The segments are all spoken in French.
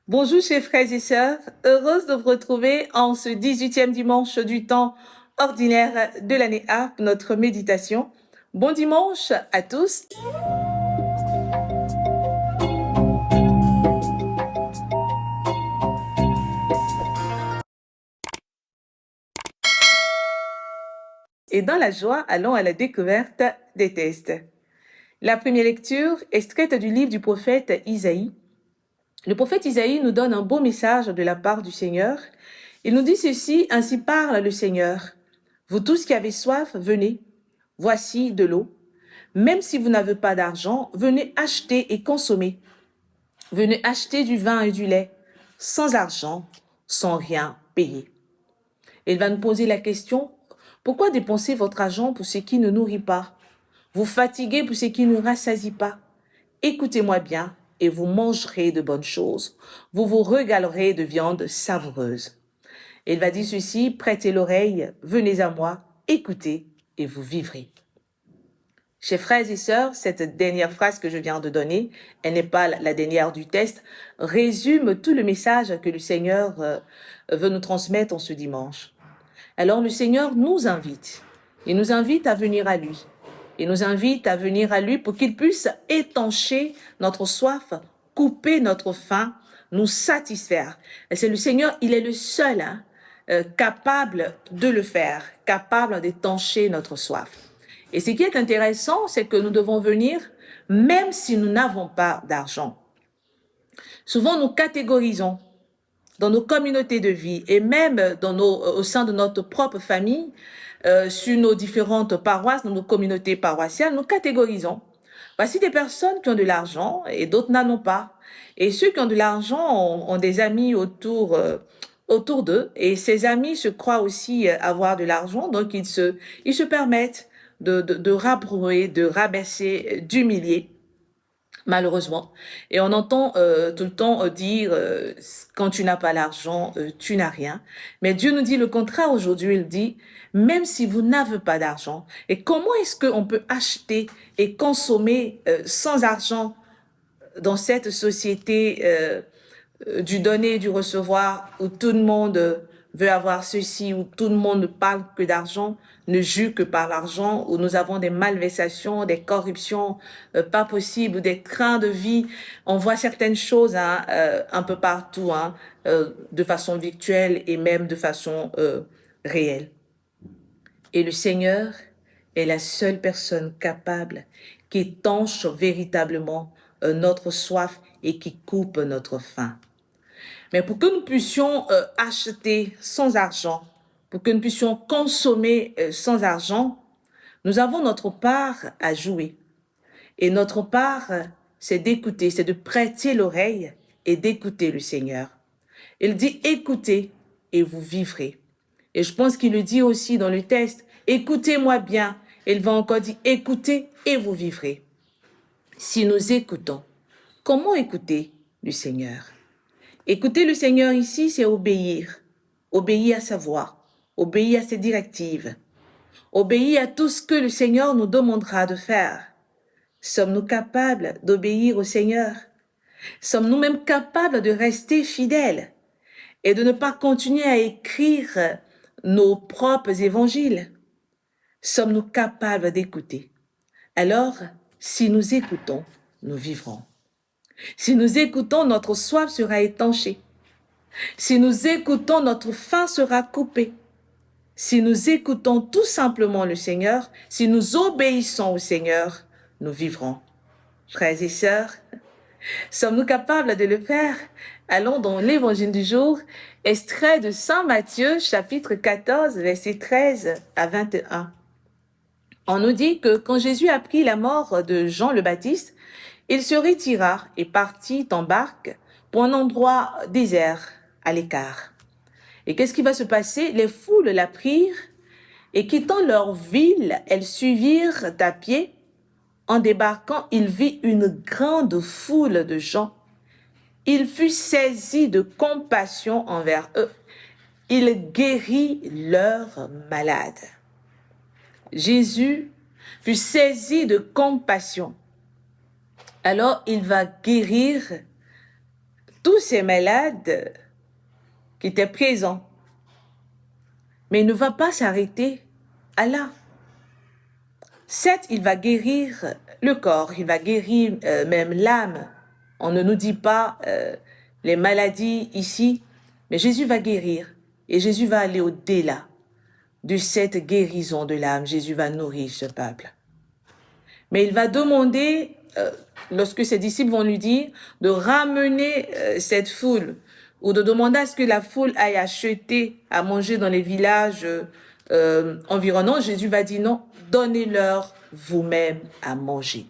Bonjour chers frères et sœurs, heureuse de vous retrouver en ce 18e dimanche du temps ordinaire de l'année A pour notre méditation. Bon dimanche à tous. Et dans la joie, allons à la découverte des textes. La première lecture est extraite du livre du prophète Isaïe. Le prophète Isaïe nous donne un beau message de la part du Seigneur. Il nous dit ceci: ainsi parle le Seigneur. Vous tous qui avez soif, venez. Voici de l'eau. Même si vous n'avez pas d'argent, venez acheter et consommer. Venez acheter du vin et du lait, sans argent, sans rien payer. Il va nous poser la question: pourquoi dépenser votre argent pour ce qui ne nourrit pas? Vous fatiguez pour ce qui ne rassasie pas? Écoutez-moi bien et vous mangerez de bonnes choses. Vous vous régalerez de viande savoureuse. Il va dire ceci: prêtez l'oreille, venez à moi, écoutez et vous vivrez. Chers frères et sœurs, cette dernière phrase que je viens de donner, elle n'est pas la dernière du texte, résume tout le message que le Seigneur veut nous transmettre en ce dimanche. Alors le Seigneur nous invite. Il nous invite à venir à lui. Il nous invite à venir à lui pour qu'il puisse étancher notre soif, couper notre faim, nous satisfaire. Et c'est le Seigneur, il est le seul capable de le faire, capable d'étancher notre soif. Et ce qui est intéressant, c'est que nous devons venir même si nous n'avons pas d'argent. Souvent, nous catégorisons dans nos communautés de vie et même au sein de notre propre famille, sur nos différentes paroisses, dans nos communautés paroissiales, nous catégorisons. Voici des personnes qui ont de l'argent et d'autres n'en ont pas. Et ceux qui ont de l'argent ont des amis autour d'eux, et ces amis se croient aussi avoir de l'argent, donc ils se permettent de rabrouer, de rabaisser, d'humilier, malheureusement. Et on entend tout le temps dire quand tu n'as pas l'argent, tu n'as rien. Mais Dieu nous dit le contraire aujourd'hui. Il dit, même si vous n'avez pas d'argent, et comment est-ce qu'on peut acheter et consommer sans argent dans cette société du donner et du recevoir, où tout le monde veut avoir ceci, où tout le monde ne parle que d'argent, ne joue que par l'argent, où nous avons des malversations, des corruptions pas possibles, des trains de vie. On voit certaines choses un peu partout, de façon virtuelle et même de façon réelle. Et le Seigneur est la seule personne capable qui étanche véritablement notre soif et qui coupe notre faim. Mais pour que nous puissions acheter sans argent, pour que nous puissions consommer sans argent, nous avons notre part à jouer. Et notre part, c'est d'écouter, c'est de prêter l'oreille et d'écouter le Seigneur. Il dit: écoutez et vous vivrez. Et je pense qu'il le dit aussi dans le texte: écoutez-moi bien. Il va encore dire: écoutez et vous vivrez. Si nous écoutons, comment écouter le Seigneur? Écouter le Seigneur ici, c'est obéir. Obéir à sa voix, obéir à ses directives, obéir à tout ce que le Seigneur nous demandera de faire. Sommes-nous capables d'obéir au Seigneur? Sommes-nous même capables de rester fidèles et de ne pas continuer à écrire nos propres évangiles? Sommes-nous capables d'écouter? Alors, si nous écoutons, nous vivrons. Si nous écoutons, notre soif sera étanchée. Si nous écoutons, notre faim sera coupée. Si nous écoutons tout simplement le Seigneur, si nous obéissons au Seigneur, nous vivrons. Frères et sœurs, sommes-nous capables de le faire? Allons dans l'évangile du jour, extrait de Saint Matthieu, chapitre 14, versets 13 à 21. On nous dit que quand Jésus apprit la mort de Jean le Baptiste, il se retira et partit en barque pour un endroit désert, à l'écart. Et qu'est-ce qui va se passer? Les foules l'apprirent et quittant leur ville, elles suivirent à pied. En débarquant, il vit une grande foule de gens. Il fut saisi de compassion envers eux. Il guérit leurs malades. Jésus fut saisi de compassion. Alors il va guérir tous ces malades qui étaient présents. Mais il ne va pas s'arrêter à là. Certes, il va guérir le corps, il va guérir même l'âme. On ne nous dit pas les maladies ici, mais Jésus va guérir. Et Jésus va aller au-delà de cette guérison de l'âme. Jésus va nourrir ce peuple. Mais il va demander, lorsque ses disciples vont lui dire, de ramener cette foule ou de demander à ce que la foule aille acheter à manger dans les villages environnants. Jésus va dire non, donnez-leur vous-même à manger.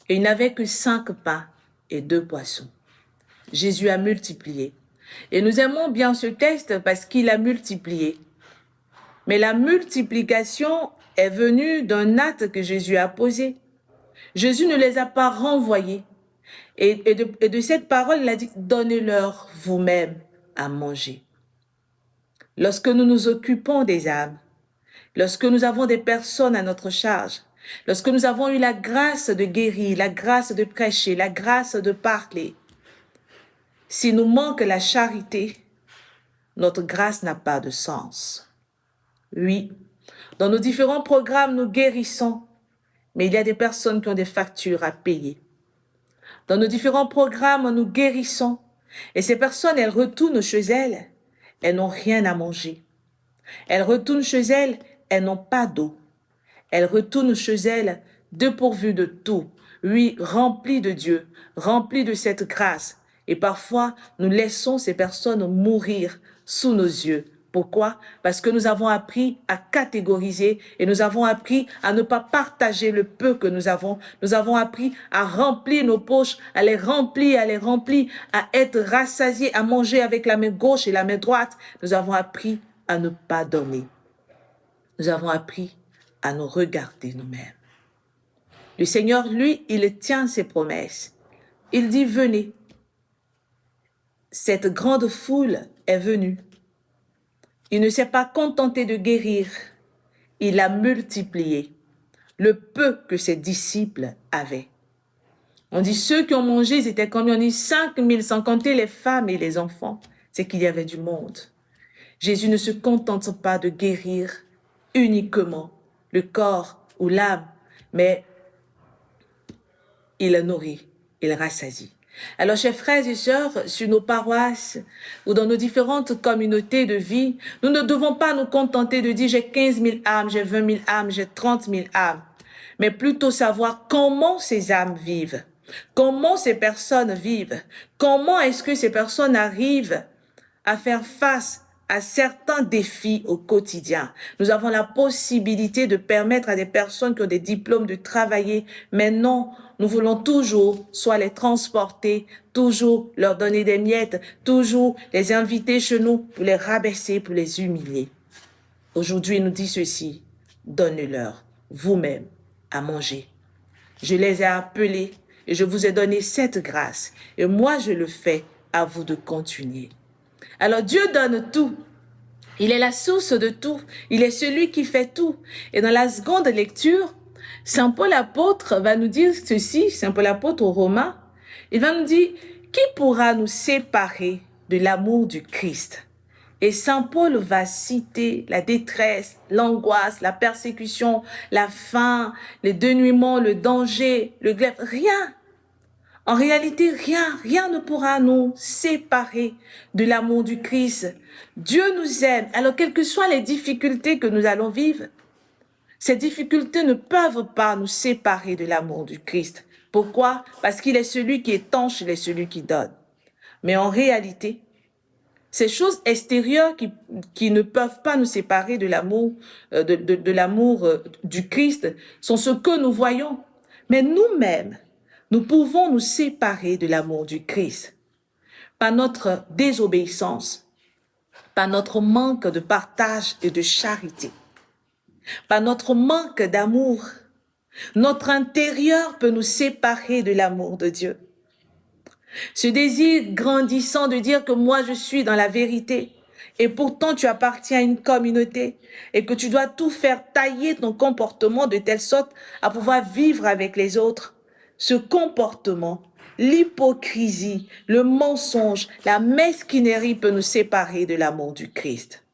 Et il n'avait que 5 pains et 2 poissons. Jésus a multiplié. Et nous aimons bien ce texte parce qu'il a multiplié. Mais la multiplication est venue d'un acte que Jésus a posé. Jésus ne les a pas renvoyés. Et de cette parole, il a dit, donnez-leur vous-même à manger. Lorsque nous nous occupons des âmes, lorsque nous avons des personnes à notre charge, lorsque nous avons eu la grâce de guérir, la grâce de prêcher, la grâce de parler, s'il nous manque la charité, notre grâce n'a pas de sens. Oui, dans nos différents programmes, nous guérissons, mais il y a des personnes qui ont des factures à payer. Dans nos différents programmes, nous guérissons, et ces personnes, elles retournent chez elles, elles n'ont rien à manger. Elles retournent chez elles, elles n'ont pas d'eau. Elles retournent chez elles dépourvues de tout, oui, remplies de Dieu, remplies de cette grâce. Et parfois, nous laissons ces personnes mourir sous nos yeux. Pourquoi? Parce que nous avons appris à catégoriser et nous avons appris à ne pas partager le peu que nous avons. Nous avons appris à remplir nos poches, à les remplir, à être rassasiés, à manger avec la main gauche et la main droite. Nous avons appris à ne pas donner. Nous avons appris à nous regarder nous-mêmes. Le Seigneur, lui, il tient ses promesses. Il dit, venez. Cette grande foule est venue. Il ne s'est pas contenté de guérir, il a multiplié le peu que ses disciples avaient. On dit ceux qui ont mangé, ils étaient combien? On dit 5000, sans compter les femmes et les enfants. C'est qu'il y avait du monde. Jésus ne se contente pas de guérir uniquement le corps ou l'âme, mais il nourrit, il rassasie. Alors, chers frères et sœurs, sur nos paroisses ou dans nos différentes communautés de vie, nous ne devons pas nous contenter de dire j'ai 15 000 âmes, j'ai 20 000 âmes, j'ai 30 000 âmes, mais plutôt savoir comment ces âmes vivent, comment ces personnes vivent, comment est-ce que ces personnes arrivent à faire face à certains défis au quotidien. Nous avons la possibilité de permettre à des personnes qui ont des diplômes de travailler, mais non, nous voulons toujours soit les transporter, toujours leur donner des miettes, toujours les inviter chez nous pour les rabaisser, pour les humilier. Aujourd'hui, il nous dit ceci, donnez-leur vous-même à manger. Je les ai appelés et je vous ai donné cette grâce. Et moi, je le fais, à vous de continuer. Alors Dieu donne tout. Il est la source de tout. Il est celui qui fait tout. Et dans la seconde lecture, Saint Paul apôtre va nous dire ceci, Saint Paul apôtre aux Romains, il va nous dire, qui pourra nous séparer de l'amour du Christ? Et Saint Paul va citer la détresse, l'angoisse, la persécution, la faim, les dénuements, le danger, le glaive, rien. En réalité, rien ne pourra nous séparer de l'amour du Christ. Dieu nous aime. Alors, quelles que soient les difficultés que nous allons vivre, ces difficultés ne peuvent pas nous séparer de l'amour du Christ. Pourquoi? Parce qu'il est celui qui étanche, il est celui qui donne. Mais en réalité, ces choses extérieures qui ne peuvent pas nous séparer de l'amour de l'amour du Christ sont ce que nous voyons. Mais nous-mêmes, nous pouvons nous séparer de l'amour du Christ par notre désobéissance, par notre manque de partage et de charité, par notre manque d'amour. Notre intérieur peut nous séparer de l'amour de Dieu. Ce désir grandissant de dire que moi je suis dans la vérité et pourtant tu appartiens à une communauté et que tu dois tout faire tailler ton comportement de telle sorte à pouvoir vivre avec les autres. Ce comportement l'hypocrisie, le mensonge, la mesquinerie peut nous séparer de l'amour du Christ.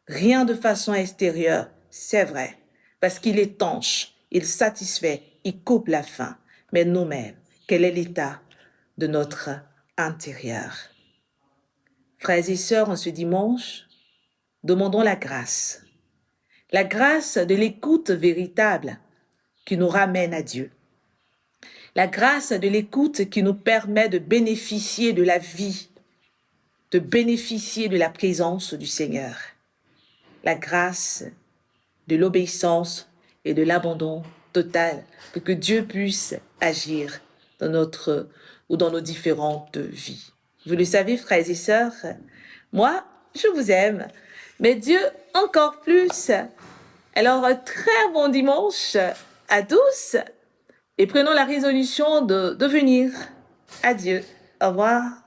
Rien de façon extérieure, c'est vrai, parce qu'il étanche, il satisfait, il coupe la faim. Mais nous-mêmes, quel est l'état de notre intérieur? Frères et sœurs, en ce dimanche, demandons la grâce de l'écoute véritable qui nous ramène à Dieu. La grâce de l'écoute qui nous permet de bénéficier de la vie, de bénéficier de la présence du Seigneur. La grâce de l'obéissance et de l'abandon total pour que Dieu puisse agir dans notre ou dans nos différentes vies. Vous le savez, frères et sœurs, moi, je vous aime, mais Dieu encore plus. Alors, très bon dimanche à tous et prenons la résolution de venir à Dieu. Au revoir.